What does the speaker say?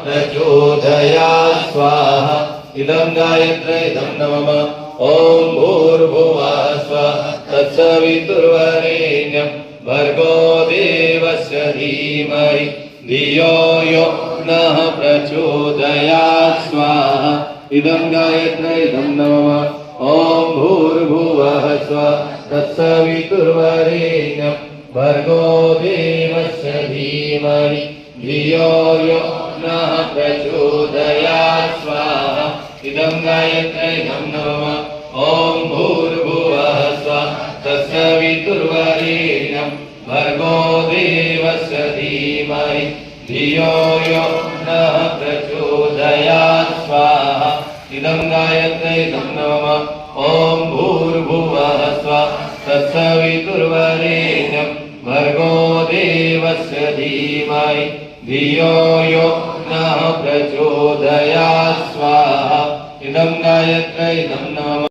प्रचोदयात् स्वाहा इदं गायत्र्यै इदं नमः ॐ भूर्भुवः स्वः तत्सवितुर्वरेण्यं भर्गो देवस्य धीमहि धियो यो नः प्रचोदयात् स्वाहा इदं गायत्र्यै इदं नमः ॐ भूर्भुवः स्वः तत्सवितुर्वरेण्यं भर्गो देवस्य धीमहि धियो यो नः प्रचोदयात् स्वाहा इदं गायत्र्यै इदं नमः ॐ भूर्भुवः स्वः तत्सवितुर्वरेण्यं भर्गो देवस्य धीमहि धियो यो नः प्रचोदयात् स्वाहा इदं गायत्र्यै इदं नमः ॐ भूर्भुवः स्वः तत्सवितुर्वरेण्यं भर्गो देवस्य धीमहि धियो यो नः प्रचोदयात् स्वाहा इदं गायत्र्यै इदं नमः।